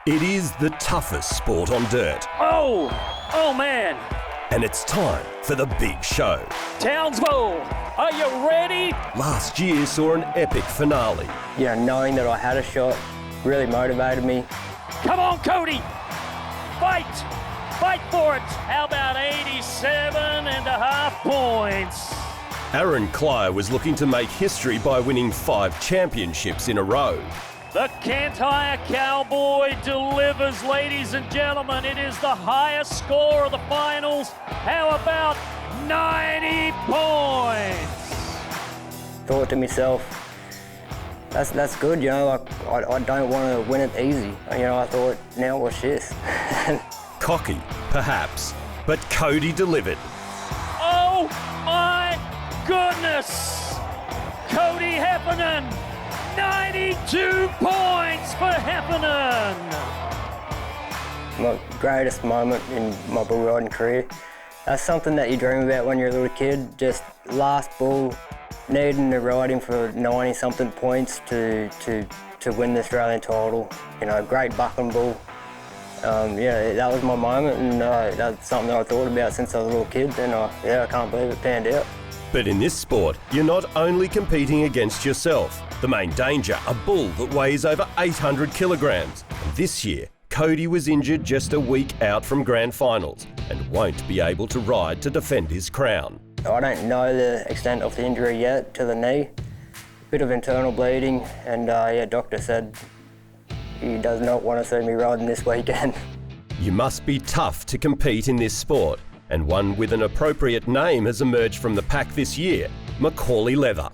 It is the toughest sport on dirt. Oh man. And it's time for the big show. Townsville, are you ready? Last year saw an epic finale. You know, knowing that I had a shot really motivated me. Come on, Cody. Fight for it. How about 87.5 points? Aaron Clier was looking to make history by winning 5 championships in a row. The Cantyre Cowboy delivers, ladies and gentlemen. It is the highest score of the finals. How about 90 points? Thought to myself, that's good, you know, like I don't want to win it easy. You know, I thought, now what's this? Cocky, perhaps, but Cody delivered. Oh my goodness! Cody Heffernan, 92 points for Heffernan! My greatest moment in my bull riding career. That's something that you dream about when you're a little kid. Just last bull, needing to ride him for 90-something points to win the Australian title. You know, great bucking bull. Yeah, that was my moment, and that's something that I thought about since I was a little kid, and I can't believe it panned out. But in this sport, you're not only competing against yourself. The main danger, a bull that weighs over 800 kilograms. And this year, Cody was injured just a week out from grand finals and won't be able to ride to defend his crown. I don't know the extent of the injury yet to the knee. Bit of internal bleeding, and doctor said he does not want to see me riding this weekend. You must be tough to compete in this sport, and one with an appropriate name has emerged from the pack this year, Macaulay Leather.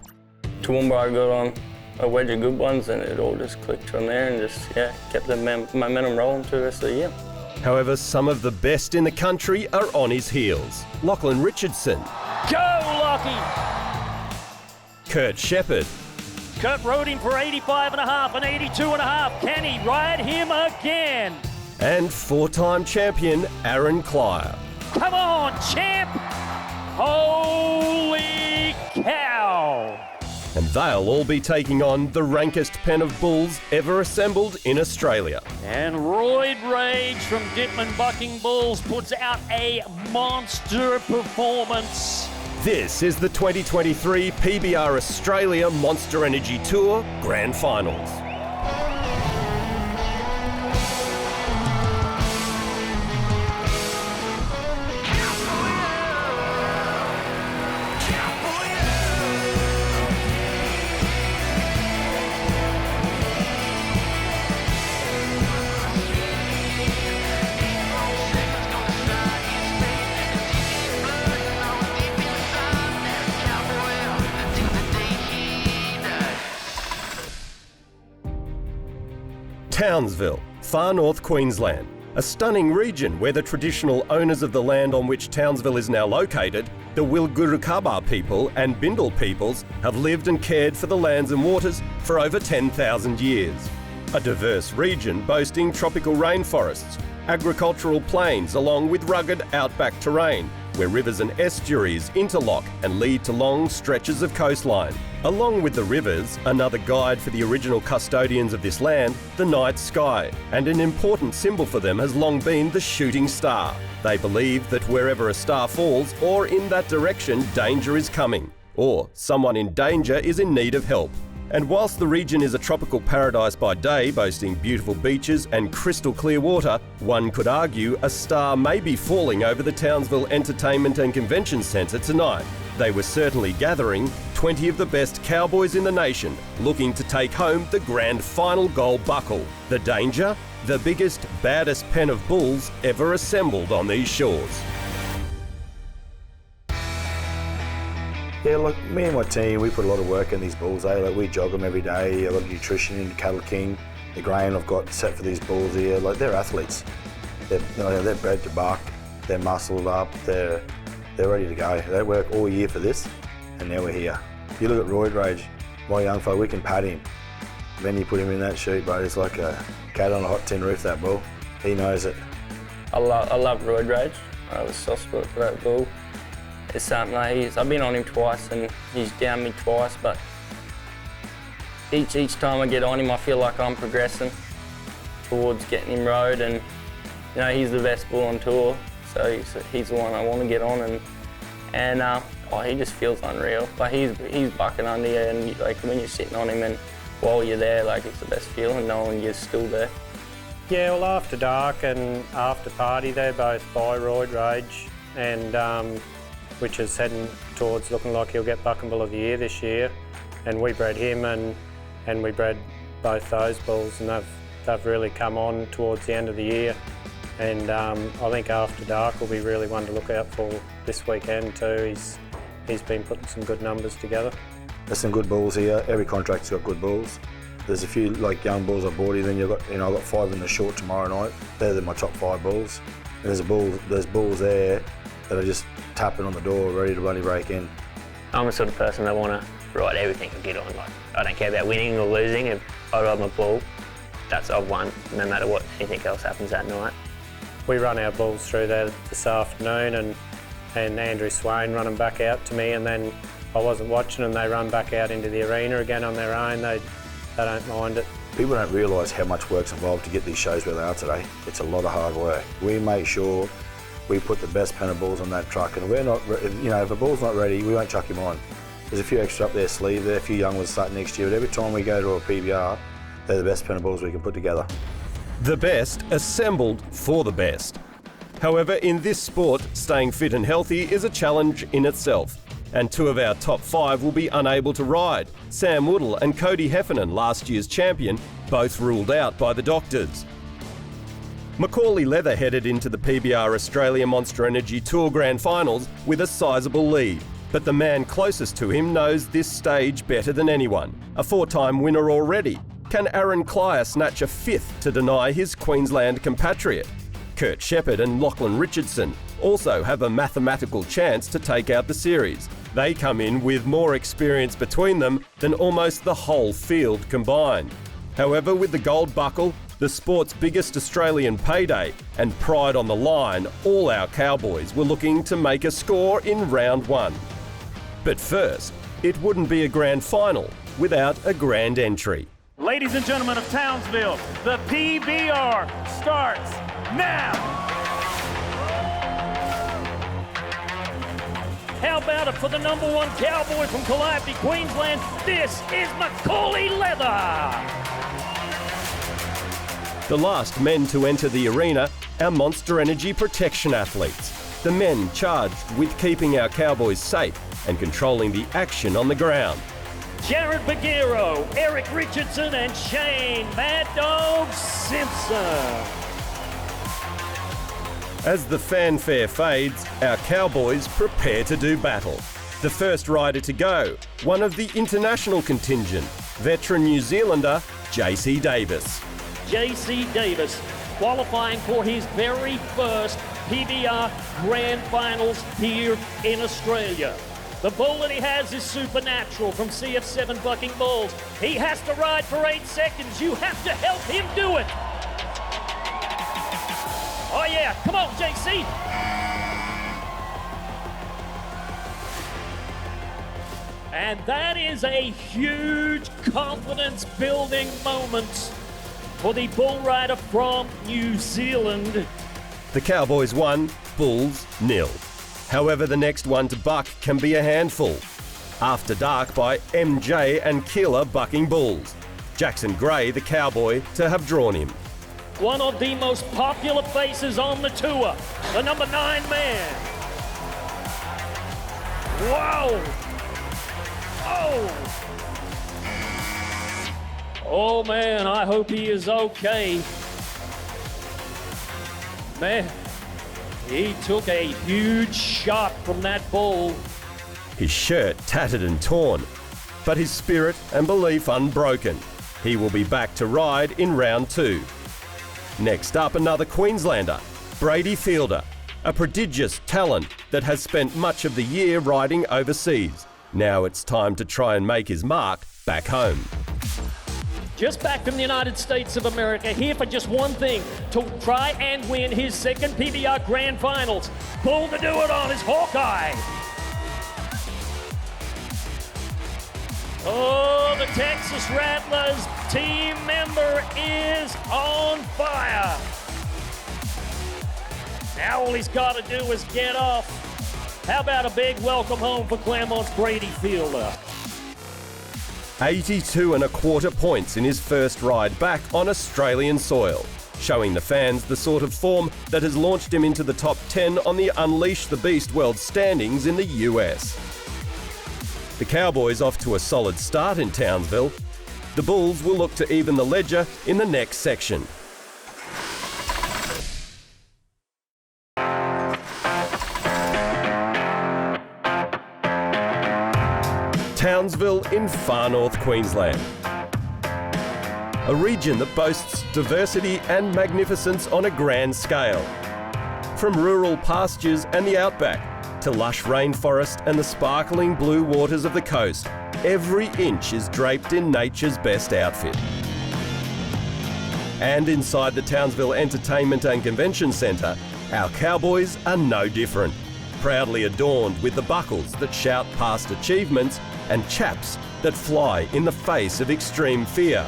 Toowoomba, I got on a wedge of good ones, and it all just clicked from there and just kept the momentum rolling through the rest of the year. However, some of the best in the country are on his heels. Lachlan Richardson. Go, Lockie! Kurt Shepherd. Kurt rode him for 85.5 and 82.5. Can he ride him again? And 4-time champion Aaron Clier. Come on, champ! Holy cow! And they'll all be taking on the rankest pen of bulls ever assembled in Australia. And Royd Rage from Dittman Bucking Bulls puts out a monster performance. This is the 2023 PBR Australia Monster Energy Tour Grand Finals. Townsville, far north Queensland, a stunning region where the traditional owners of the land on which Townsville is now located, the Wilgurukaba people and Bindal peoples, have lived and cared for the lands and waters for over 10,000 years. A diverse region boasting tropical rainforests, agricultural plains along with rugged outback terrain, where rivers and estuaries interlock and lead to long stretches of coastline. Along with the rivers, another guide for the original custodians of this land, the night sky, and an important symbol for them has long been the shooting star. They believe that wherever a star falls or in that direction, danger is coming, or someone in danger is in need of help. And whilst the region is a tropical paradise by day, boasting beautiful beaches and crystal clear water, one could argue a star may be falling over the Townsville Entertainment and Convention Centre tonight. They were certainly gathering 20 of the best cowboys in the nation, looking to take home the grand final gold buckle. The danger? The biggest, baddest pen of bulls ever assembled on these shores. Yeah, look, me and my team, we put a lot of work in these bulls. Like, we jog them every day, a lot of nutrition in Cattle King. The grain I've got set for these bulls here, like, they're athletes. They're bred to buck, they're muscled up, they're ready to go. They work all year for this, and now we're here. If you look at Royd Rage, my young fella, we can pat him. Then you put him in that chute, bro, it's like a cat on a hot tin roof, that bull. He knows it. I love Royd Rage. I have a soft spot for that bull. It's something like I've been on him twice and he's down me twice, but each time I get on him, I feel like I'm progressing. towards getting him rode, and you know, he's the best bull on tour, so he's the one I want to get on, and he just feels unreal. Like he's bucking under you, and like when you're sitting on him and while you're there, like it's the best feeling knowing you're still there. Yeah, well, After Dark and After Party, they're both by Roid Rage, and which is heading towards looking like he'll get Buck and Bull of the Year this year. And we bred him, and we bred both those bulls, and they've really come on towards the end of the year. And I think After Dark will be really one to look out for this weekend too. He's been putting some good numbers together. There's some good bulls here. Every contract's got good bulls. There's a few like young bulls I've bought here. Then I've got 5 in the short tomorrow night. They're my top 5 bulls. And there's bulls there that are just tapping on the door, ready to bloody break in. I'm the sort of person that want to ride everything and get on. Like, I don't care about winning or losing. If I ride my bull, I've won, no matter what anything else happens that night. We run our bulls through there this afternoon, and Andrew Swain run them back out to me, and then I wasn't watching them, they run back out into the arena again on their own. They don't mind it. People don't realise how much work's involved to get these shows where they are today. It's a lot of hard work. We make sure we put the best pen of bulls on that truck, and if a bull's not ready, we won't chuck him on. There's a few extra up their sleeve there, a few young ones starting next year, but every time we go to a PBR, they're the best pen of bulls we can put together. The best assembled for the best. However, in this sport, staying fit and healthy is a challenge in itself. And 2 of our top 5 will be unable to ride. Sam Woodall and Cody Heffernan, last year's champion, both ruled out by the doctors. Macaulay Leather headed into the PBR Australia Monster Energy Tour Grand Finals with a sizable lead. But the man closest to him knows this stage better than anyone. A 4-time winner already. Can Aaron Clier snatch a 5th to deny his Queensland compatriot? Kurt Shepherd and Lachlan Richardson also have a mathematical chance to take out the series. They come in with more experience between them than almost the whole field combined. However, with the gold buckle, the sport's biggest Australian payday, and pride on the line, all our cowboys were looking to make a score in round 1. But first, it wouldn't be a grand final without a grand entry. Ladies and gentlemen of Townsville, the PBR starts now. How about it for the number 1 cowboy from Calliope, Queensland? This is Macaulay Leather. The last men to enter the arena, our Monster Energy protection athletes. The men charged with keeping our cowboys safe and controlling the action on the ground. Jared Bagheero, Eric Richardson, and Shane Mad Dog Simpson. As the fanfare fades, our cowboys prepare to do battle. The first rider to go, one of the international contingent, veteran New Zealander JC Davis. JC Davis qualifying for his very first PBR Grand Finals here in Australia. The bull that he has is Supernatural from CF7 Bucking Bulls. He has to ride for 8 seconds. You have to help him do it. Oh yeah, come on, JC. And that is a huge confidence-building moment for the bull rider from New Zealand. The Cowboys won, Bulls nil. However, the next one to buck can be a handful. After Dark by MJ and Keeler Bucking Bulls. Jackson Gray, the Cowboy, to have drawn him. One of the most popular faces on the tour, the number 9 man. Wow! Oh man, I hope he is okay. Man, he took a huge shot from that bull. His shirt tattered and torn, but his spirit and belief unbroken. He will be back to ride in round 2. Next up, another Queenslander, Brady Fielder, a prodigious talent that has spent much of the year riding overseas. Now it's time to try and make his mark back home. Just back from the United States of America, here for just one thing, to try and win his second PBR Grand Finals. Bull to do it on is Hawkeye. Oh, the Texas Rattlers team member is on fire. Now all he's got to do is get off. How about a big welcome home for Claremont's Brady Fielder? 82 1/4 points in his first ride back on Australian soil, showing the fans the sort of form that has launched him into the top 10 on the Unleash the Beast World Standings in the US. The Cowboys off to a solid start in Townsville. The Bulls will look to even the ledger in the next section. Townsville in far north Queensland. A region that boasts diversity and magnificence on a grand scale. From rural pastures and the outback to lush rainforest and the sparkling blue waters of the coast, every inch is draped in nature's best outfit. And inside the Townsville Entertainment and Convention Centre, our Cowboys are no different. Proudly adorned with the buckles that shout past achievements and chaps that fly in the face of extreme fear.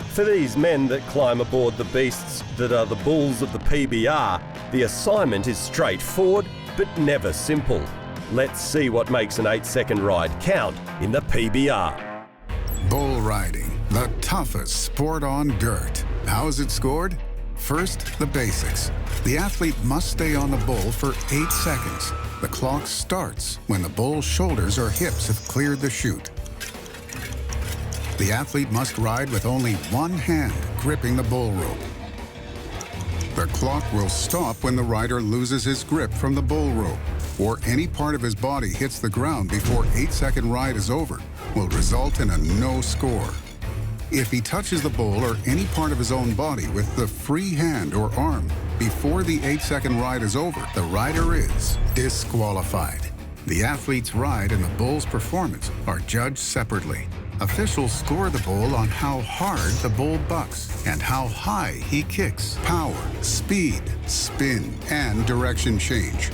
For these men that climb aboard the beasts that are the bulls of the PBR, the assignment is straightforward but never simple. Let's see what makes an 8-second ride count in the PBR. Bull riding, the toughest sport on dirt. How is it scored? First, the basics. The athlete must stay on the bull for 8 seconds. The clock starts when the bull's shoulders or hips have cleared the chute. The athlete must ride with only one hand gripping the bull rope. The clock will stop when the rider loses his grip from the bull rope, or any part of his body hits the ground before 8-second ride is over, will result in a no score. If he touches the bull or any part of his own body with the free hand or arm before the 8-second ride is over, the rider is disqualified. The athlete's ride and the bull's performance are judged separately. Officials score the bull on how hard the bull bucks and how high he kicks, power, speed, spin, and direction change.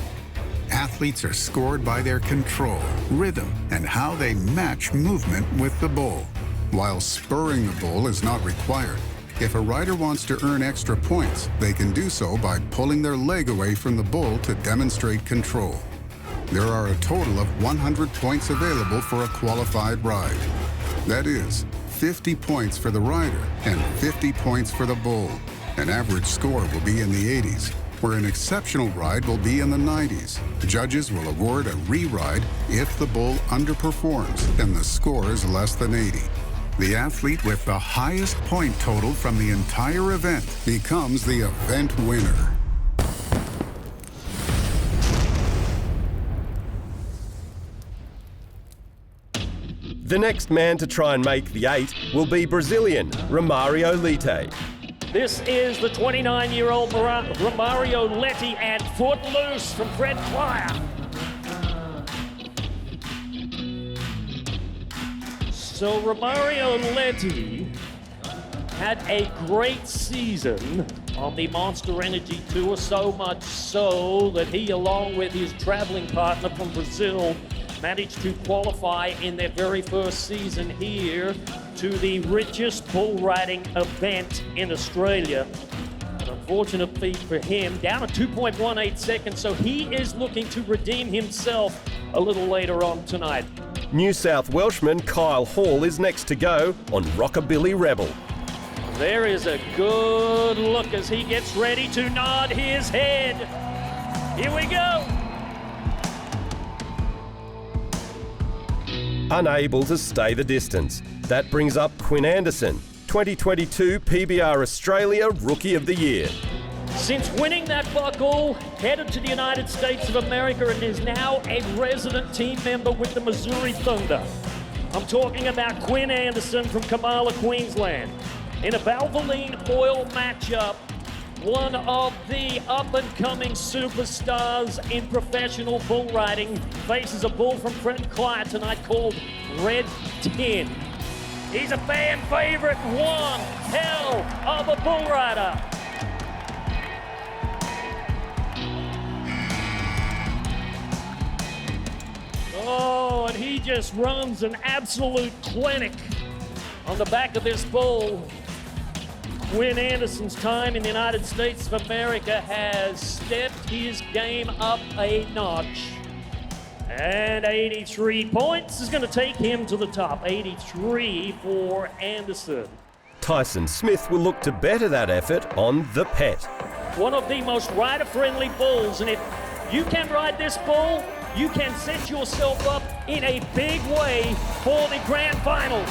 Athletes are scored by their control, rhythm, and how they match movement with the bull. While spurring the bull is not required, if a rider wants to earn extra points, they can do so by pulling their leg away from the bull to demonstrate control. There are a total of 100 points available for a qualified ride. That is, 50 points for the rider and 50 points for the bull. An average score will be in the 80s, where an exceptional ride will be in the 90s. Judges will award a re-ride if the bull underperforms and the score is less than 80. The athlete with the highest point total from the entire event becomes the event winner. The next man to try and make the 8 will be Brazilian Romario Leite. This is the 29-year-old Romario Leite and Footloose from Fred Plyer. So Romario Leite had a great season on the Monster Energy Tour, so much so that he, along with his traveling partner from Brazil, managed to qualify in their very first season here to the richest bull riding event in Australia. An unfortunate feat for him, down at 2.18 seconds, so he is looking to redeem himself a little later on tonight. New South Welshman Kyle Hall is next to go on Rockabilly Rebel. There is a good look as he gets ready to nod his head. Here we go. Unable to stay the distance. That brings up Quinn Anderson, 2022 PBR Australia Rookie of the Year. Since winning that buckle, headed to the United States of America and is now a resident team member with the Missouri Thunder. I'm talking about Quinn Anderson from Kamala, Queensland. In a Valvoline oil matchup, one of the up-and-coming superstars in professional bull riding faces a bull from Fred Plyer tonight called Red Tin. He's a fan favorite, one hell of a bull rider. Oh, and he just runs an absolute clinic on the back of this bull. Quinn Anderson's time in the United States of America has stepped his game up a notch. And 83 points is going to take him to the top. 83 for Anderson. Tyson Smith will look to better that effort on the Pet. One of the most rider-friendly bulls, and if you can ride this bull, you can set yourself up in a big way for the grand finals.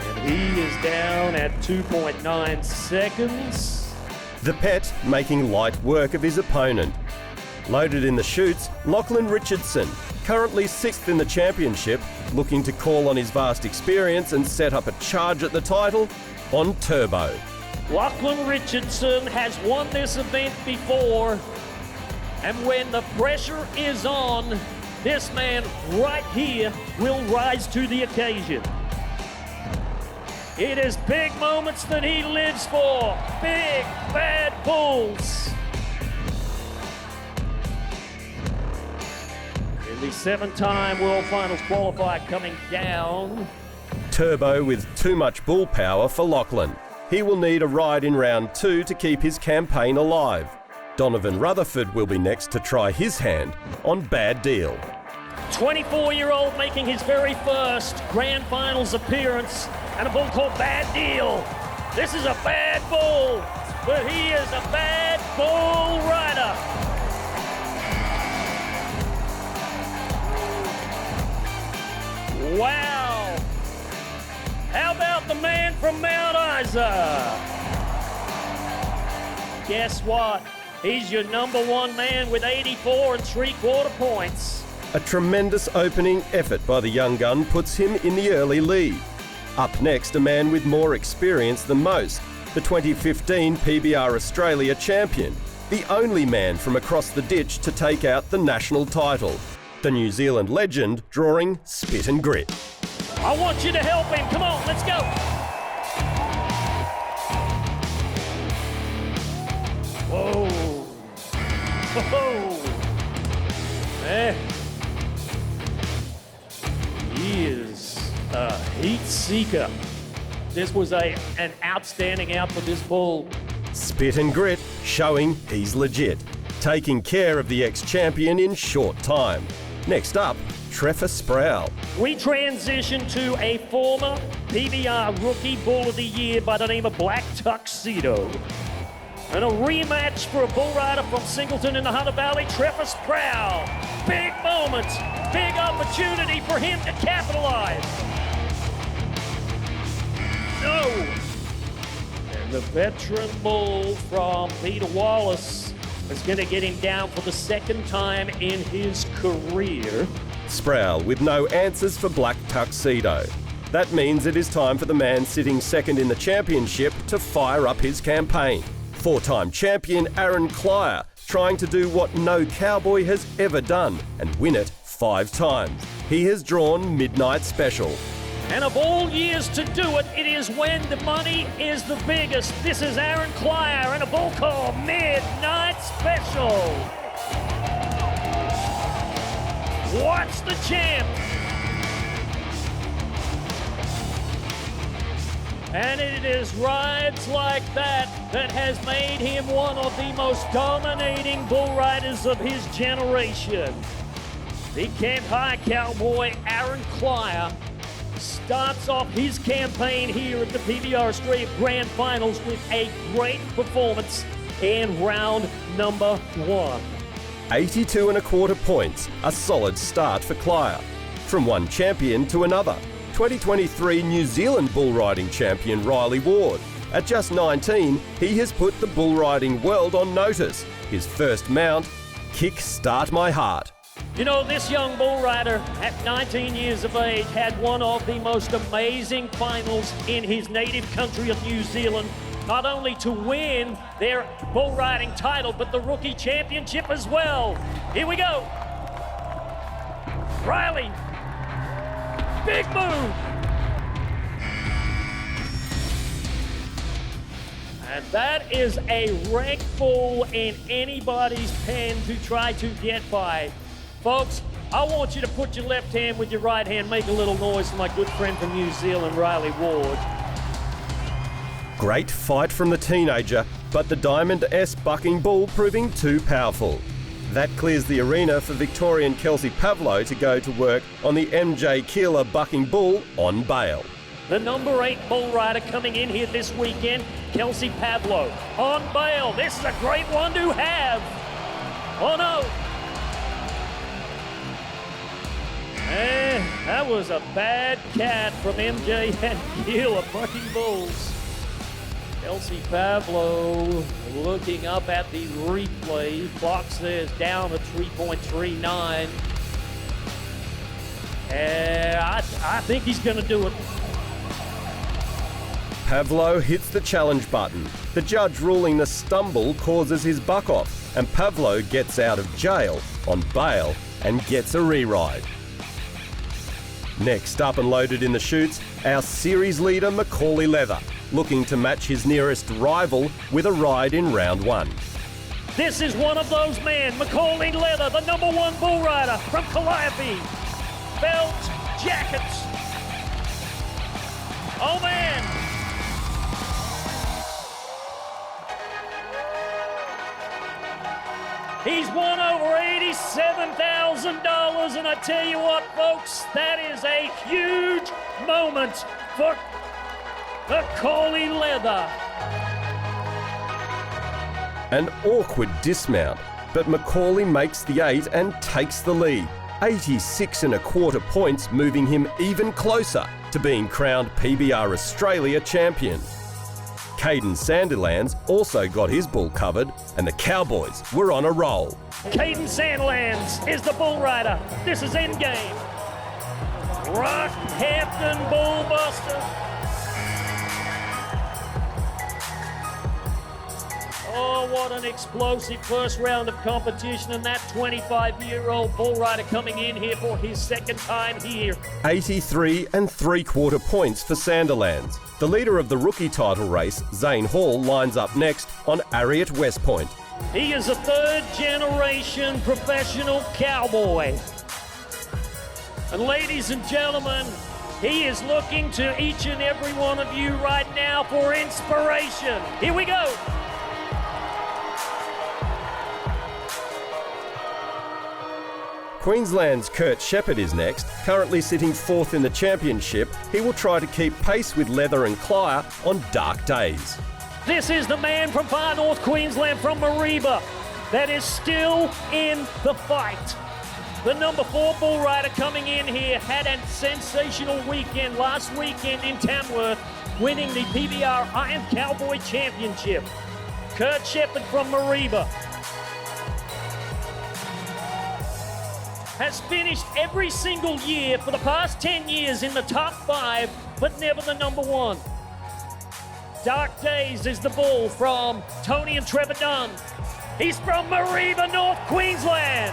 And he is down at 2.9 seconds. The Pet making light work of his opponent. Loaded in the chutes, Lachlan Richardson, currently 6th in the championship, looking to call on his vast experience and set up a charge at the title on Turbo. Lachlan Richardson has won this event before, and when the pressure is on, this man right here will rise to the occasion. It is big moments that he lives for. Big, bad bulls. In the 7-time World Finals qualifier coming down. Turbo with too much bull power for Lachlan. He will need a ride in round 2 to keep his campaign alive. Donovan Rutherford will be next to try his hand on Bad Deal. 24-year-old making his very first Grand Finals appearance, and a bull called Bad Deal. This is a bad bull, but he is a bad bull rider. Wow. How about the man from Mount Isa? Guess what? He's your number 1 man with 84 3/4 points. A tremendous opening effort by the young gun puts him in the early lead. Up next, a man with more experience than most, the 2015 PBR Australia champion, the only man from across the ditch to take out the national title, the New Zealand legend drawing Spit and Grit. I want you to help him. Come on, let's go. Whoa. Whoa. Man. He is a heat seeker. This was an outstanding out for this bull. Spit and Grit showing he's legit, taking care of the ex-champion in short time. Next up, Trevor Sproul. We transition to a former PBR Rookie Bull of the Year by the name of Black Tuxedo. And a rematch for a bull rider from Singleton in the Hunter Valley, Trevor Sproul. Big moment, big opportunity for him to capitalize. No. And the veteran bull from Peter Wallace is going to get him down for the 2nd time in his career. Sproul with no answers for Black Tuxedo. That means it is time for the man sitting 2nd in the championship to fire up his campaign. 4-time champion Aaron Klyer trying to do what no cowboy has ever done and win it 5 times. He has drawn Midnight Special. And of all years to do it, it is when the money is the biggest. This is Aaron Klyer and a bull called Midnight Special. Watch the champ. And it is rides like that that has made him one of the most dominating bull riders of his generation. The Camp High cowboy Aaron Klyer starts off his campaign here at the PBR Australia Grand Finals with a great performance in round number 1. 82 1/4 points, a solid start for Klyer. From one champion to another, 2023 New Zealand bull riding champion Riley Ward. At just 19, he has put the bull riding world on notice. His first mount, Kick Start My Heart. You know, this young bull rider at 19 years of age had one of the most amazing finals in his native country of New Zealand, not only to win their bull riding title, but the rookie championship as well. Here we go. Riley, big move. And that is a wreck ball in anybody's pen to try to get by. Folks, I want you to put your left hand with your right hand, make a little noise for my good friend from New Zealand, Riley Ward. Great fight from the teenager, but the Diamond S bucking bull proving too powerful. That clears the arena for Victorian Kelsey Pavlo to go to work on the MJ Keeler bucking bull on bail. The number 8 bull rider coming in here this weekend, Kelsey Pavlo, on bail. This is a great one to have. Oh no. That was a bad cat from MJ and Keeler bucking bulls. Kelsey Pavlo looking up at the replay. Clock says down to 3.39. I think he's going to do it. Pavlo hits the challenge button. The judge ruling the stumble causes his buck off, and Pavlo gets out of jail on bail and gets a re-ride. Next up and loaded in the chutes, our series leader Macaulay Leather, looking to match his nearest rival with a ride in round 1. This is one of those men, Macaulay Leather, the number 1 bull rider from Calliope. Belt, jackets. Oh man. He's won over $87,000, and I tell you what, folks, that is a huge moment for Macaulay Leather. An awkward dismount, but Macaulay makes the 8 and takes the lead. 86 1/4 points, moving him even closer to being crowned PBR Australia champion. Caden Sandilands also got his bull covered, and the Cowboys were on a roll. Caden Sandilands is the bull rider. This is endgame. Rockhampton Bullbuster. Oh, what an explosive first round of competition, and that 25-year-old bull rider coming in here for his second time here. 83 3/4 points for Sandilands. The leader of the rookie title race, Zane Hall, lines up next on Ariat West Point. He is a third-generation professional cowboy. And ladies and gentlemen, he is looking to each and every one of you right now for inspiration. Here we go. Queensland's Kurt Shepherd is next. Currently sitting 4th in the championship, he will try to keep pace with Leather and Clier on dark days. This is the man from far north Queensland, from Mareeba, that is still in the fight. The number 4 bull rider coming in here had a sensational weekend last weekend in Tamworth, winning the PBR Iron Cowboy Championship. Kurt Shepherd from Mareeba has finished every single year for the past 10 years in the top 5, but never the number 1. Dark Days is the bull from Tony and Trevor Dunn. He's from Mareeba, North Queensland.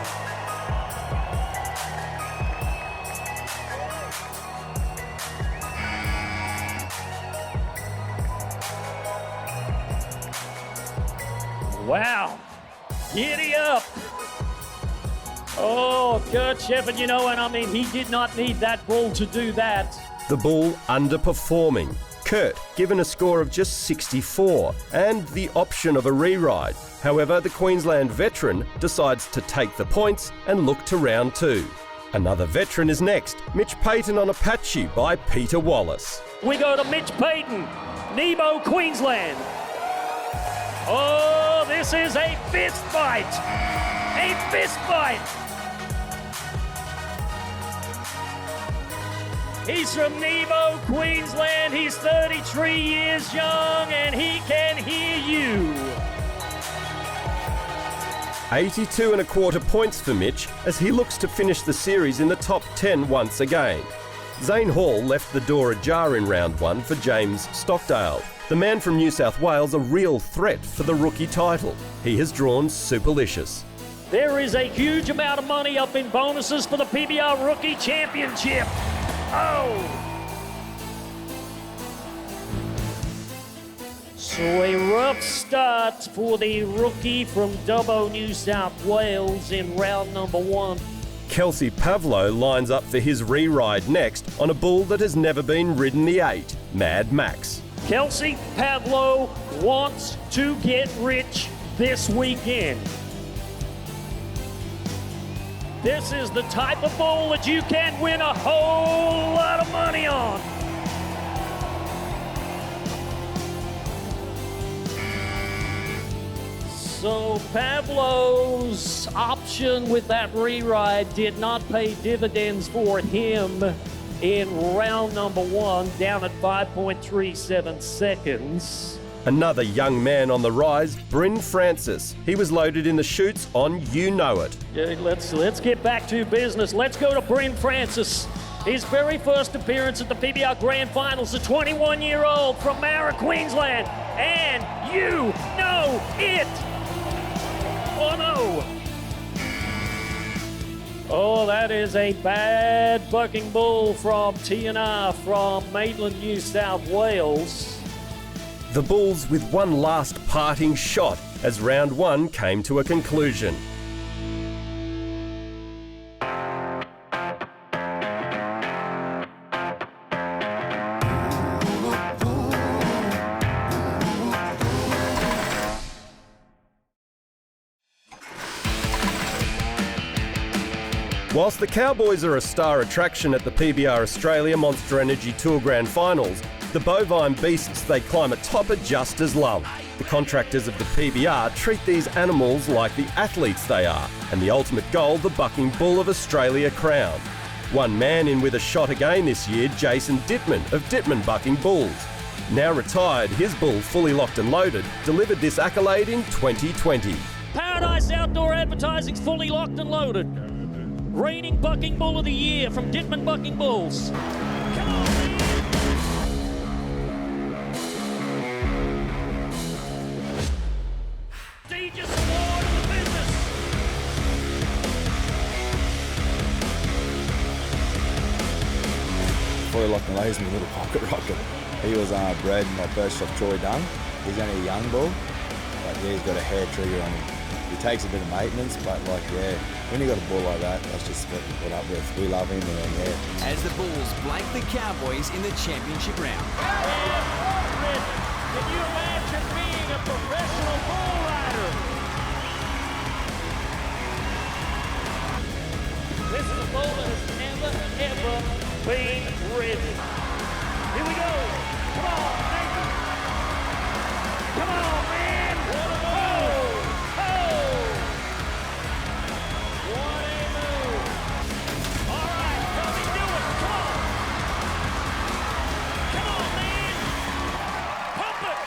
Wow, giddy up. Oh, Kurt Shepherd, you know, and I mean, he did not need that bull to do that. The bull underperforming. Kurt given a score of just 64 and the option of a re-ride. However, the Queensland veteran decides to take the points and look to round 2. Another veteran is next, Mitch Payton on Apache by Peter Wallace. We go to Mitch Payton, Nebo, Queensland. Oh, this is a fist fight. A fist fight. He's from Nebo, Queensland. He's 33 years young, and he can hear you. 82 1/4 points for Mitch as he looks to finish the series in the top 10 once again. Zane Hall left the door ajar in round 1 for James Stockdale. The man from New South Wales, a real threat for the rookie title. He has drawn Superlicious. There is a huge amount of money up in bonuses for the PBR Rookie Championship. Oh! So a rough start for the rookie from Dubbo, New South Wales in round number 1. Kelsey Pavlo lines up for his re-ride next on a bull that has never been ridden the 8, Mad Max. Kelsey Pavlo wants to get rich this weekend. This is the type of bull that you can win a whole lot of money on. So Pavlo's option with that re-ride did not pay dividends for him in round number 1, down at 5.37 seconds. Another young man on the rise, Bryn Francis. He was loaded in the chutes on You Know It. Yeah, let's get back to business. Let's go to Bryn Francis. His very first appearance at the PBR Grand Finals, the 21-year-old from Mara, Queensland. And You Know It. Oh no! Oh, that is a bad bucking bull from TNR from Maitland, New South Wales. The Bulls with one last parting shot as round 1 came to a conclusion. Whilst the Cowboys are a star attraction at the PBR Australia Monster Energy Tour Grand Finals, the bovine beasts they climb atop are just as loved. The contractors of the PBR treat these animals like the athletes they are, and the ultimate goal, the Bucking Bull of Australia crown. One man in with a shot again this year, Jason Dittman of Dittman Bucking Bulls. Now retired, his bull, fully locked and loaded, delivered this accolade in 2020. Paradise Outdoor Advertising's fully locked and loaded. Reigning Bucking Bull of the Year from Dittman Bucking Bulls. Come on, man! Prestigious award of the business. Fully locked and loaded is my little pocket rocket. He was bred and purchased off Troy Dunn. He's only a young bull, but yeah, he's got a hair trigger on him. He takes a bit of maintenance, but when you got a bull like that, that's just what we put up with. We love him, and As the Bulls blank the Cowboys in the championship round. Can you imagine being a professional bull rider? This is a bull that has never, ever been ridden. Here we go. Come on, Nathan. Come on, man. What a move. What a move. All right, help me do it. Come on. Come on, man. Pump it.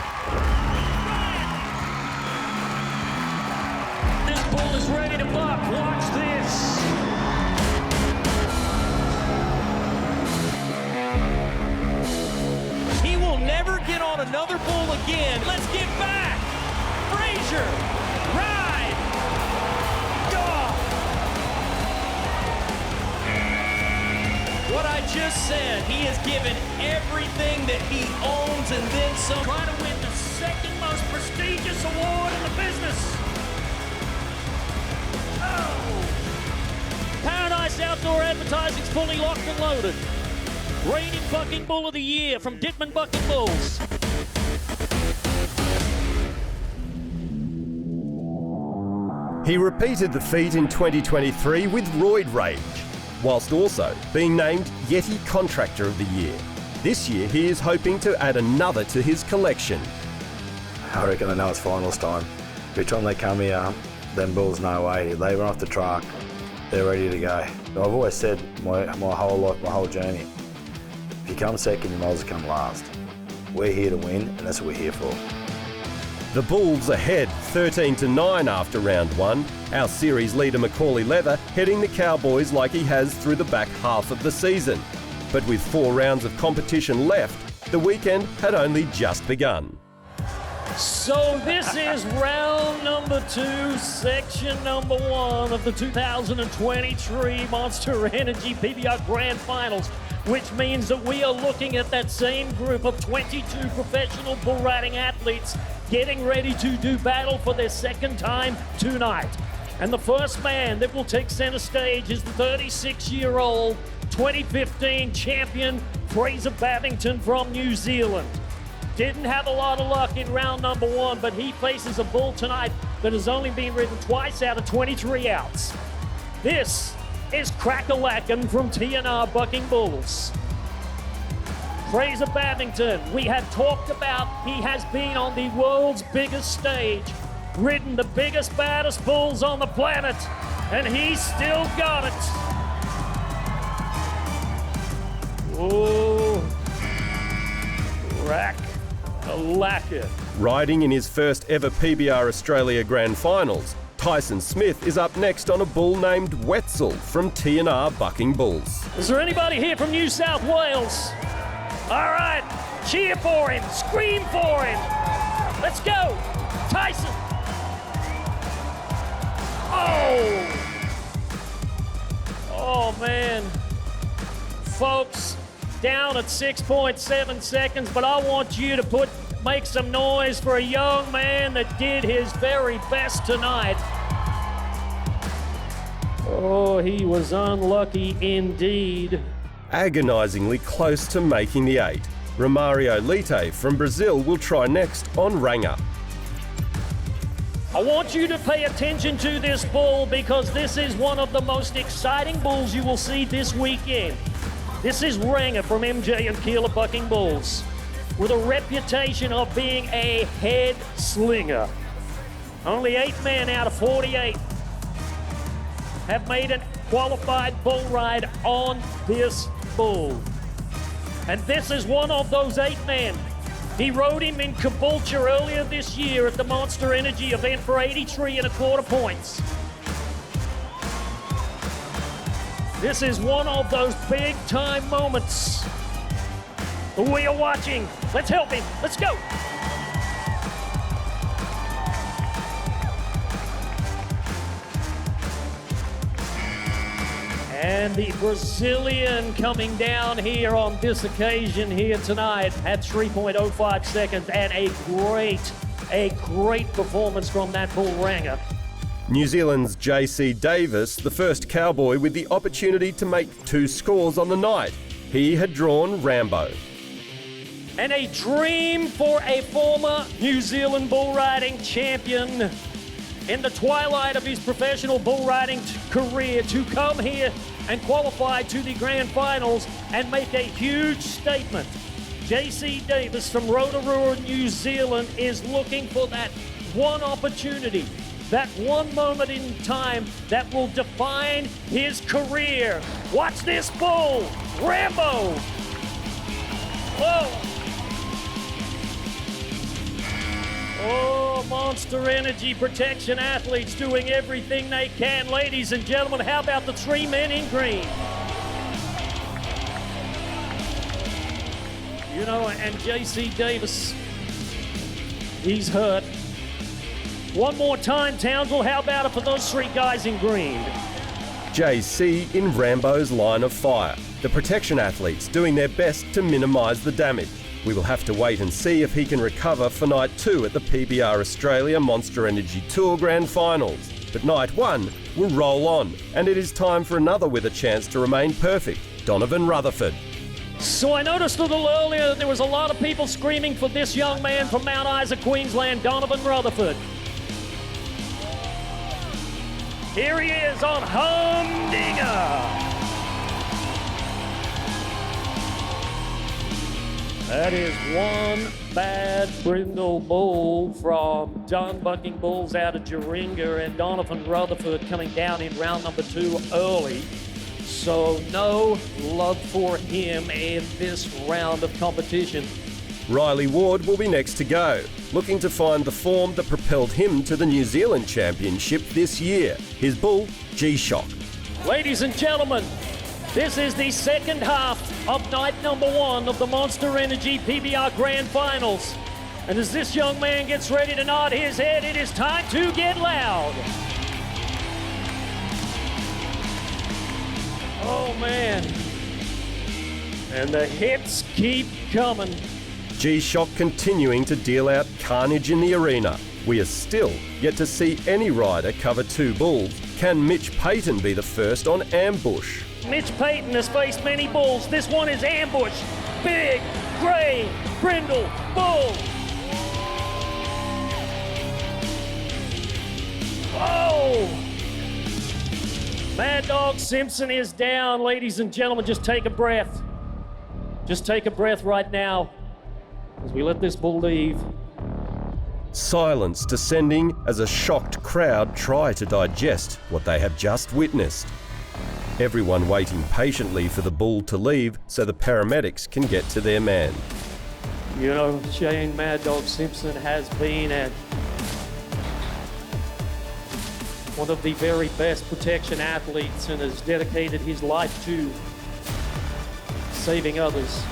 Ryan. This bull is ready to buck. Watch this. He will never get on another bull again. Let's get back. Frazier. Ride. Go. What I just said, he has given everything that he owns and then some. Try to win the second most prestigious award in the business. Oh. Paradise Outdoor Advertising's fully locked and loaded. Reigning Bucking Bull of the Year from Dittman Bucking Bulls. He repeated the feat in 2023 with Roid Rage, whilst also being named Yeti Contractor of the Year. This year he is hoping to add another to his collection. I reckon they know it's finals time. Every time they come here, them bulls, no way. They run off the truck, they're ready to go. I've always said my whole life, my whole journey, if you come second, you might as well come last. We're here to win, and that's what we're here for. The Bulls ahead 13-9 after round 1. Our series leader Macaulay Leather heading the Cowboys like he has through the back half of the season. But with 4 rounds of competition left, the weekend had only just begun. So this is round number 2, section number 1 of the 2023 Monster Energy PBR Grand Finals, which means that we are looking at that same group of 22 professional bull riding athletes getting ready to do battle for their second time tonight. And the first man that will take center stage is the 36-year-old 2015 champion Fraser Babington from New Zealand. Didn't have a lot of luck in round number 1, but he faces a bull tonight that has only been ridden twice out of 23 outs. This is Crack-a-Lackin' from TNR Bucking Bulls. Fraser Babington, we have talked about, he has been on the world's biggest stage, ridden the biggest, baddest bulls on the planet, and he's still got it. Oh, Crack-a-Lackin'. Riding in his first ever PBR Australia Grand Finals, Tyson Smith is up next on a bull named Wetzel from TNR Bucking Bulls. Is there anybody here from New South Wales? All right, cheer for him, scream for him. Let's go, Tyson. Oh man. Folks, down at 6.7 seconds, but I want you to make some noise for a young man that did his very best tonight. Oh, he was unlucky indeed. Agonisingly close to making the 8. Romario Leite from Brazil will try next on Ranger. I want you to pay attention to this bull because this is one of the most exciting bulls you will see this weekend. This is Ranger from MJ and Keeler Bucking Bulls, with a reputation of being a head slinger. Only 8 men out of 48 have made a qualified bull ride on this bull. And this is one of those 8 men. He rode him in Caboolture earlier this year at the Monster Energy event for 83 1/4 points. This is one of those big time moments we are watching. Let's help him. Let's go. And the Brazilian coming down here on this occasion here tonight at 3.05 seconds, and a great performance from that bull Ranger. New Zealand's JC Davis, the first cowboy with the opportunity to make 2 scores on the night. He had drawn Rambo. And a dream for a former New Zealand bull riding champion in the twilight of his professional bull riding career to come here and qualify to the grand finals and make a huge statement. JC Davis from Rotorua, New Zealand is looking for that one opportunity, that one moment in time that will define his career. Watch this bull, Rambo. Whoa. Oh, Monster Energy Protection athletes doing everything they can. Ladies and gentlemen, how about the 3 men in green? You know, and JC Davis, he's hurt. One more time, Townsville, how about it for those 3 guys in green? JC in Rambo's line of fire. The protection athletes doing their best to minimise the damage. We will have to wait and see if he can recover for night 2 at the PBR Australia Monster Energy Tour Grand Finals. But night 1 will roll on, and it is time for another with a chance to remain perfect, Donovan Rutherford. So I noticed a little earlier that there was a lot of people screaming for this young man from Mount Isa, Queensland, Donovan Rutherford. Here he is on Humdinger. That is one bad brindle bull from Dunn Bucking Bulls out of Jeringa, and Donovan Rutherford coming down in round number 2 early. So no love for him in this round of competition. Riley Ward will be next to go, looking to find the form that propelled him to the New Zealand Championship this year. His bull, G-Shock. Ladies and gentlemen, this is the second half of night number 1 of the Monster Energy PBR Grand Finals. And as this young man gets ready to nod his head, it is time to get loud. Oh, man. And the hits keep coming. G-Shock continuing to deal out carnage in the arena. We are still yet to see any rider cover 2 bulls. Can Mitch Payton be the first on Ambush? Mitch Payton has faced many bulls. This one is Ambush. Big, grey, brindle, bull. Oh! Mad Dog Simpson is down, ladies and gentlemen. Just take a breath. Just take a breath right now as we let this bull leave. Silence descending as a shocked crowd try to digest what they have just witnessed. Everyone waiting patiently for the bull to leave so the paramedics can get to their man. You know, Shane Mad Dog Simpson has been at one of the very best protection athletes and has dedicated his life to saving others.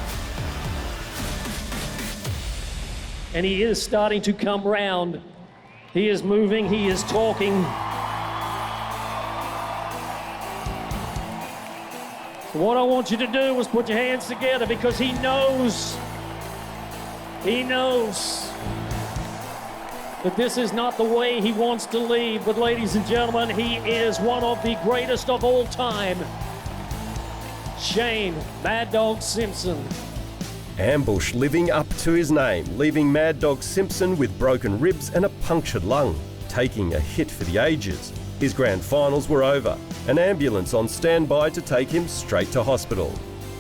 And he is starting to come round. He is moving, he is talking. So what I want you to do is put your hands together because he knows that this is not the way he wants to leave. But ladies and gentlemen, he is one of the greatest of all time. Shane Mad Dog Simpson. Ambush living up to his name, leaving Mad Dog Simpson with broken ribs and a punctured lung, taking a hit for the ages. His grand finals were over, an ambulance on standby to take him straight to hospital.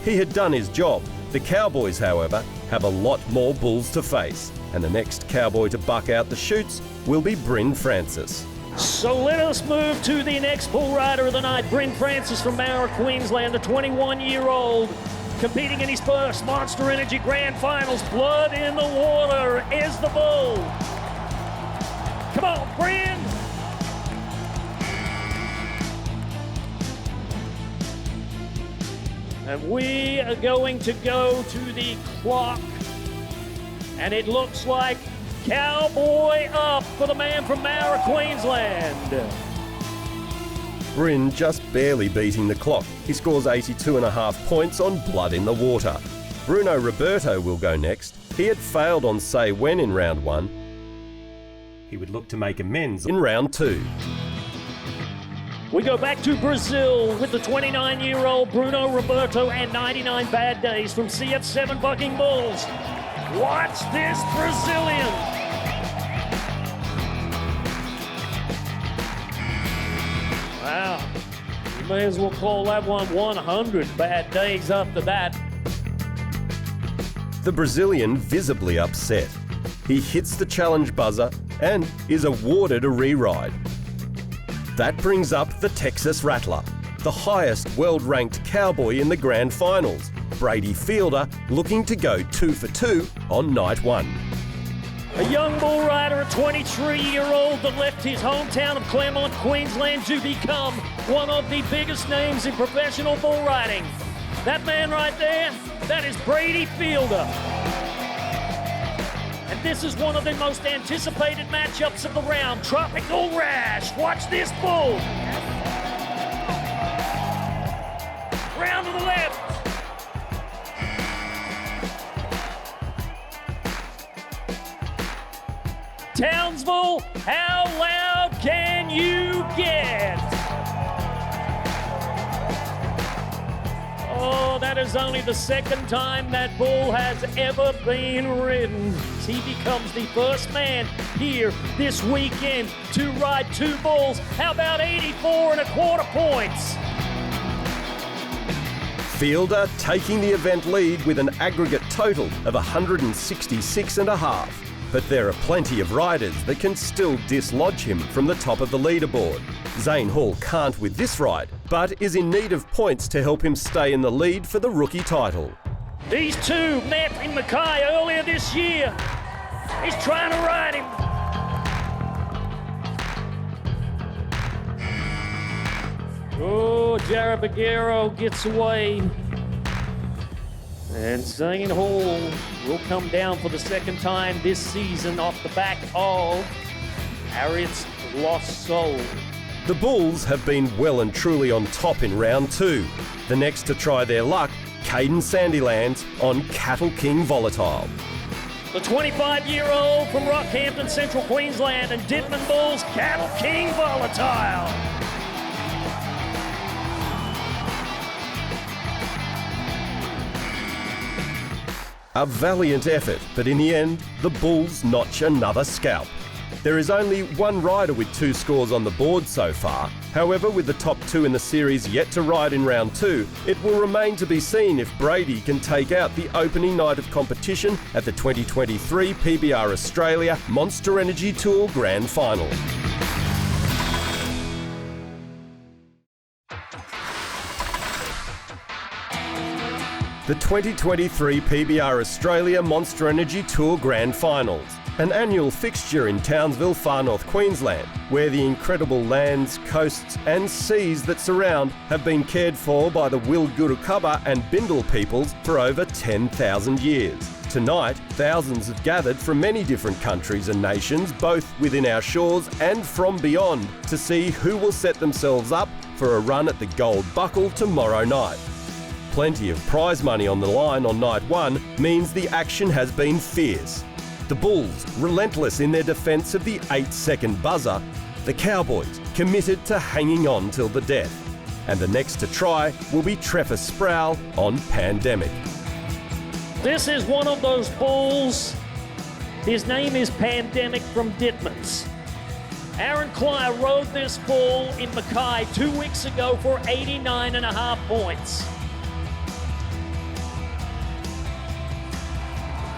He had done his job. The Cowboys, however, have a lot more bulls to face, and the next cowboy to buck out the chutes will be Bryn Francis. So let us move to the next bull rider of the night, Bryn Francis from Mara, Queensland, the 21-year-old. Competing in his first Monster Energy Grand Finals. Blood in the water is the bull. Come on, Bryn. And we are going to go to the clock. And it looks like cowboy up for the man from Mara, Queensland. Bryn just barely beating the clock. He scores 82.5 points on Blood in the Water. Bruno Roberto will go next. He had failed on Say When in round 1. He would look to make amends in round 2. We go back to Brazil with the 29-year-old Bruno Roberto and 99 Bad Days from CF7 Bucking Bulls. Watch this Brazilian. Wow, you may as well call that one 100 bad days after that. The Brazilian visibly upset. He hits the challenge buzzer and is awarded a re-ride. That brings up the Texas Rattler, the highest world-ranked cowboy in the grand finals, Brady Fielder, looking to go 2 for 2 on night 1. A young bull rider, a 23-year-old that left his hometown of Claremont, Queensland to become one of the biggest names in professional bull riding. That man right there, that is Brady Fielder. And this is one of the most anticipated matchups of the round. Tropical Rash, watch this bull. Round to the left. Townsville, how loud can you get? Oh, that is only the second time that bull has ever been ridden. He becomes the first man here this weekend to ride 2 bulls. How about 84.25 points? Fielder taking the event lead with an aggregate total of 166.5. But there are plenty of riders that can still dislodge him from the top of the leaderboard. Zane Hall can't with this ride, but is in need of points to help him stay in the lead for the rookie title. These two met in Mackay earlier this year. He's trying to ride him. Oh, Jared Baguero gets away. And Zane Hall will come down for the second time this season off the back of Harriet's Lost Soul. The Bulls have been well and truly on top in round 2. The next to try their luck, Caden Sandylands on Cattle King Volatile. The 25-year-old from Rockhampton, Central Queensland, and Ditman Bulls, Cattle King Volatile. A valiant effort, but in the end, the Bulls notch another scalp. There is only one rider with 2 scores on the board so far. However, with the top 2 in the series yet to ride in round 2, it will remain to be seen if Brady can take out the opening night of competition at the 2023 PBR Australia Monster Energy Tour Grand Final. The 2023 PBR Australia Monster Energy Tour Grand Finals, an annual fixture in Townsville, far north Queensland, where the incredible lands, coasts and seas that surround have been cared for by the Wilgurukaba and Bindal peoples for over 10,000 years. Tonight, thousands have gathered from many different countries and nations, both within our shores and from beyond, to see who will set themselves up for a run at the Gold Buckle tomorrow night. Plenty of prize money on the line on night 1 means the action has been fierce. The Bulls, relentless in their defence of the 8-second buzzer. The Cowboys, committed to hanging on till the death. And the next to try will be Trevor Sproul on Pandemic. This is one of those bulls. His name is Pandemic from Ditmans. Aaron Clier rode this bull in Mackay 2 weeks ago for 89.5 points.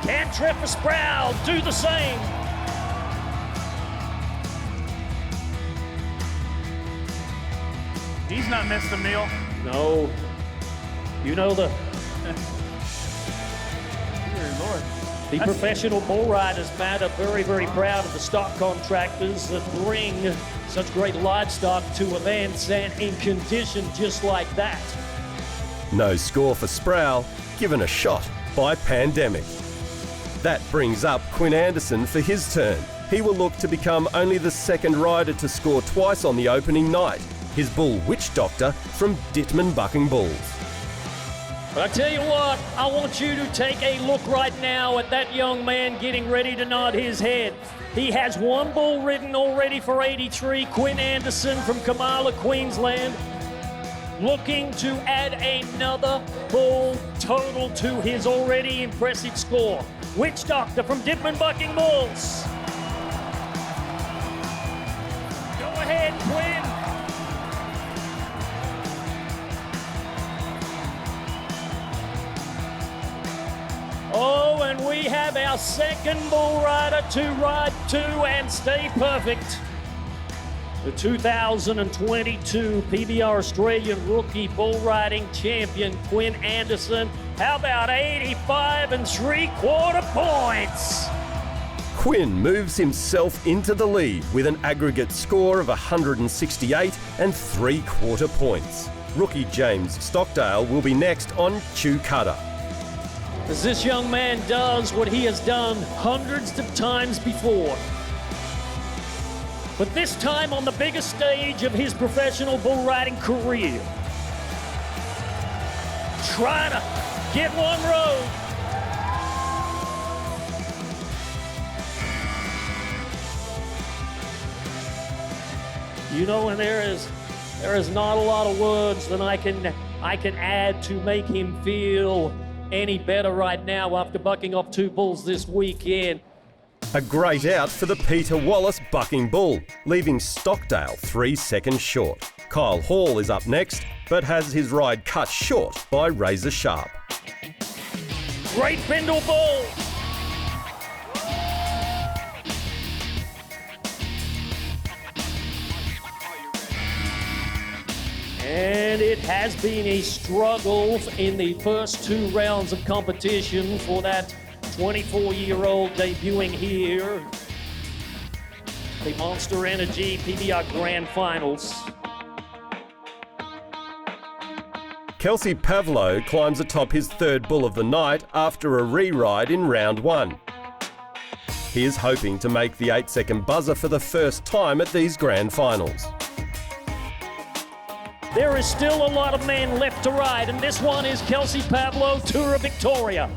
Can Trevor Sproul do the same? He's not missed a meal. No. You know the Dear Lord. The professional bull riders, Matt, are very, very proud of the stock contractors that bring such great livestock to events and in condition just like that. No score for Sproul, given a shot by Pandemic. That brings up Quinn Anderson for his turn. He will look to become only the second rider to score twice on the opening night. His bull Witch Doctor from Ditman Bucking Bulls. But I tell you what, I want you to take a look right now at that young man getting ready to nod his head. He has one bull ridden already for 83, Quinn Anderson from Kamala, Queensland, looking to add another bull total to his already impressive score. Witch Doctor from Ditman Bucking Bulls. Go ahead, Quinn. Oh, and we have our second bull rider to ride to and stay perfect. The 2022 PBR Australian Rookie Bull Riding Champion, Quinn Anderson. How about 85 3/4 points? Quinn moves himself into the lead with an aggregate score of 168 3/4 points. Rookie James Stockdale will be next on Chew Cutter. As this young man does what he has done hundreds of times before. But this time on the biggest stage of his professional bull riding career. Trying to get one road. You know, and there is not a lot of words that I can add to make him feel any better right now after bucking off 2 bulls this weekend. A great out for the Peter Wallace Bucking Bull, leaving Stockdale 3 seconds short. Kyle Hall is up next, but has his ride cut short by Razor Sharp. Great Bindal bull. And it has been a struggle in the first 2 rounds of competition for that 24-year-old debuting here. The Monster Energy PBR Grand Finals. Kelsey Pavlo climbs atop his third bull of the night after a re-ride in round 1. He is hoping to make the 8-second buzzer for the first time at these grand finals. There is still a lot of men left to ride, and this one is Kelsey Pavlo, Tour of Victoria.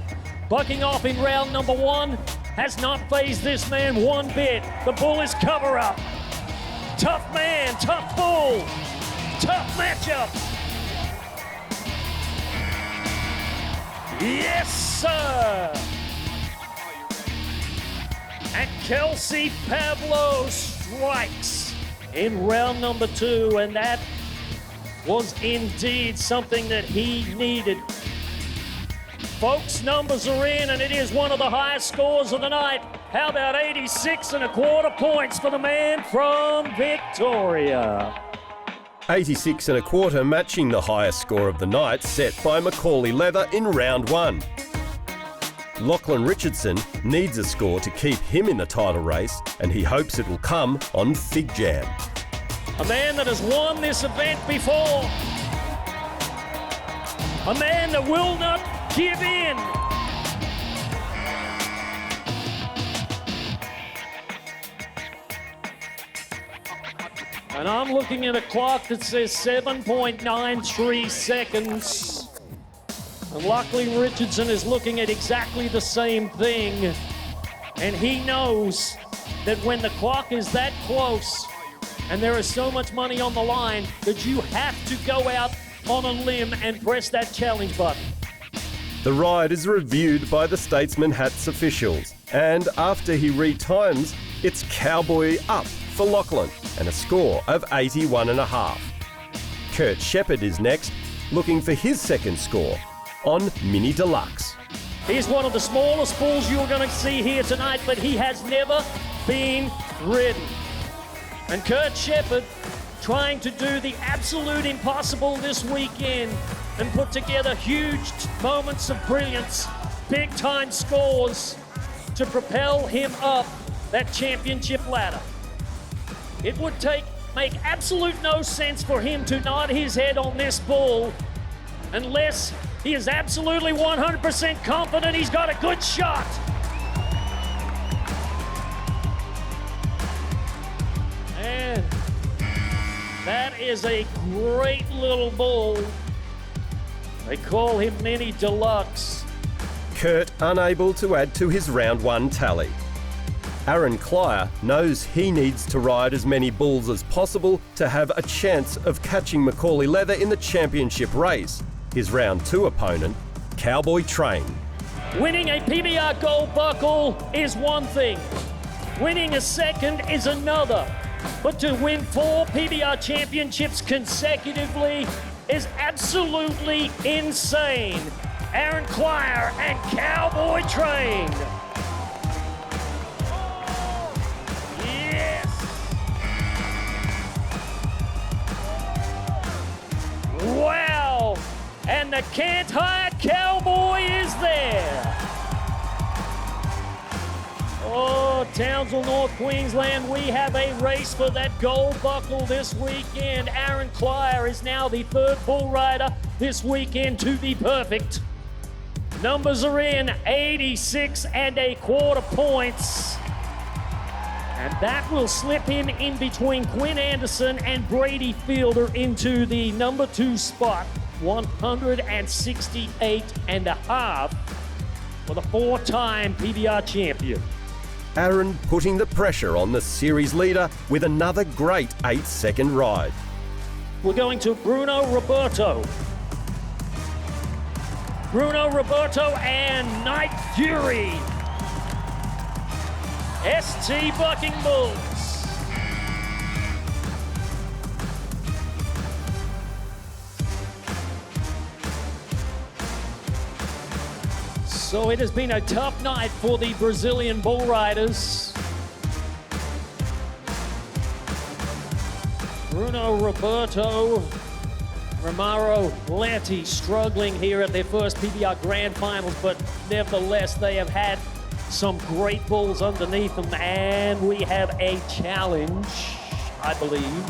Bucking off in round number 1 has not fazed this man one bit. The bull is cover up. Tough man, tough bull, tough matchup. Yes, sir. And Kelsey Pavlo strikes in round number 2, and that was indeed something that he needed. Folks, numbers are in, and it is one of the highest scores of the night. How about 86.25 points for the man from Victoria? 86.25, matching the highest score of the night set by Macaulay Leather in round 1. Lachlan Richardson needs a score to keep him in the title race, and he hopes it will come on Fig Jam. A man that has won this event before. A man that will not give in. And I'm looking at a clock that says 7.93 seconds. And Lachlan Richardson is looking at exactly the same thing. And he knows that when the clock is that close and there is so much money on the line that you have to go out on a limb and press that challenge button. The ride is reviewed by the Statesman Hats officials, and after he retimes, it's cowboy up for Lachlan and a score of 81.5. Kurt Shepherd is next, looking for his second score on Mini Deluxe. He's one of the smallest bulls you're going to see here tonight, but he has never been ridden. And Kurt Shepherd trying to do the absolute impossible this weekend and put together huge moments of brilliance, big-time scores to propel him up that championship ladder. It would make absolute no sense for him to nod his head on this bull unless he is absolutely 100% confident he's got a good shot. And that is a great little bull. They call him Mini Deluxe. Kurt unable to add to his round 1 tally. Aaron Clier knows he needs to ride as many bulls as possible to have a chance of catching Macaulay Leather in the championship race. His round 2 opponent, Cowboy Train. Winning a PBR gold buckle is one thing. Winning a second is another. But to win 4 PBR championships consecutively is absolutely insane. Aaron Clier and Cowboy Train. Yes! Wow! And the Can't Hire Cowboy is there. Oh, Townsville, North Queensland, we have a race for that gold buckle this weekend. Aaron Clier is now the 3rd bull rider this weekend to be perfect. Numbers are in, 86.25 points. And that will slip him in between Quinn Anderson and Brady Fielder into the number 2 spot, 168.5 for the 4-time PBR champion. Aaron putting the pressure on the series leader with another great 8-second ride. We're going to Bruno Roberto. Bruno Roberto and Night Fury. ST Bucking Bulls. So it has been a tough night for the Brazilian bull riders. Bruno Roberto, Romaro Lanti struggling here at their first PBR Grand Finals, but nevertheless they have had some great bulls underneath them, and we have a challenge, I believe.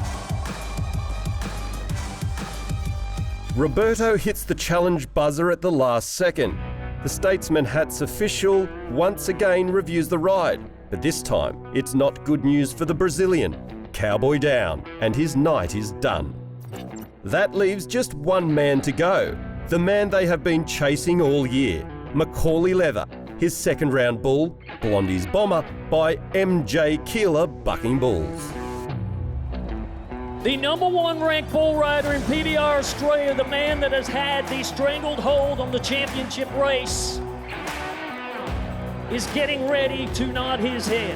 Roberto hits the challenge buzzer at the last second. The Statesman Hats official once again reviews the ride, but this time it's not good news for the Brazilian. Cowboy down, and his night is done. That leaves just one man to go, the man they have been chasing all year, Macaulay Leather, his second round bull, Blondie's Bomber, by MJ Keeler bucking bulls. The number 1 ranked bull rider in PBR Australia, the man that has had the strangled hold on the championship race, is getting ready to nod his head.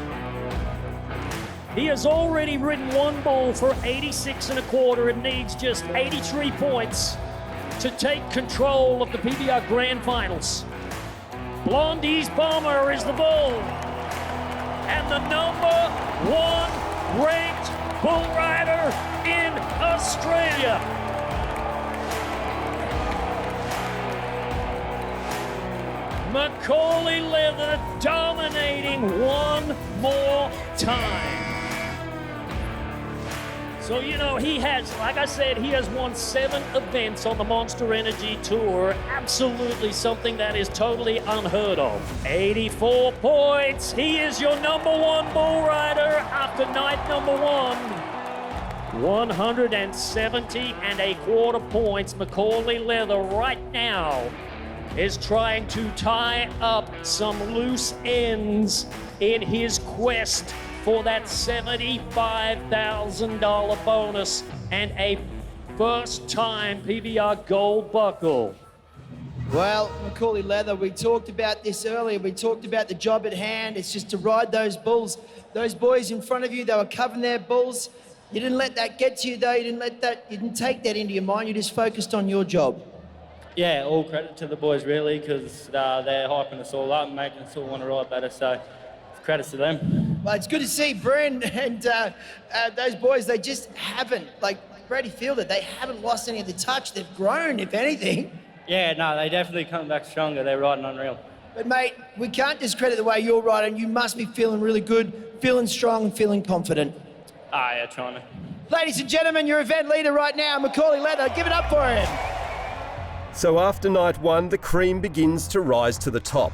He has already ridden 1 bull for 86 1/4 and needs just 83 points to take control of the PBR Grand Finals. Blondie's Bomber is the bull, and the number 1 ranked bull rider in Australia. Macaulay Leather dominating one more time. So, you know, he has, like I said, he has won 7 events on the Monster Energy Tour. Absolutely something that is totally unheard of. 84 points. He is your number 1 bull rider after night number 1. 170 1/4 points. Macaulay Leather right now is trying to tie up some loose ends in his quest for that $75,000 bonus and a first-time PBR gold buckle. Well, Macaulay Leather, we talked about this earlier. We talked about the job at hand. It's just to ride those bulls. Those boys in front of you, they were covering their bulls. You didn't let that get to you, though. You didn't take that into your mind. You just focused on your job. Yeah, all credit to the boys, really, because they're hyping us all up and making us all want to ride better. So, credits to them. Well, it's good to see Bryn and those boys. They just haven't, like Brady Fielder, they haven't lost any of the touch. They've grown, if anything. Yeah, no, they definitely come back stronger. They're riding unreal. But, mate, we can't discredit the way you're riding. You must be feeling really good, feeling strong, feeling confident. Yeah, trying to. Ladies and gentlemen, your event leader right now, Macaulay Leather. Give it up for him. So after night 1, the cream begins to rise to the top.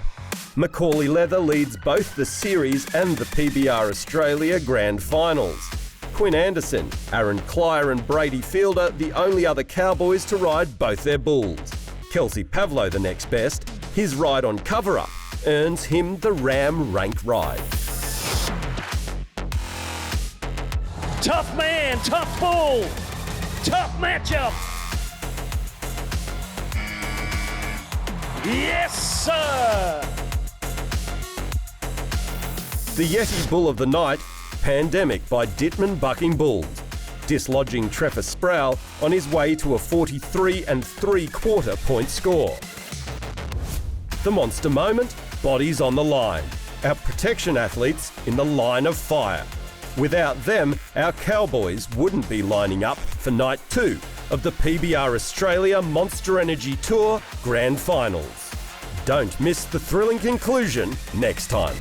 Macaulay Leather leads both the series and the PBR Australia Grand Finals. Quinn Anderson, Aaron Clyer and Brady Fielder, the only other Cowboys to ride both their bulls. Kelsey Pavlo, the next best, his ride on cover-up earns him the Ram rank ride. Tough man, tough bull, tough matchup. Yes, sir. The Yeti Bull of the Night, Pandemic by Dittman Bucking Bulls, dislodging Trevor Sproul on his way to a 43 3/4 point score. The Monster Moment, Bodies on the Line, our protection athletes in the line of fire. Without them, our Cowboys wouldn't be lining up for night 2 of the PBR Australia Monster Energy Tour Grand Finals. Don't miss the thrilling conclusion next time.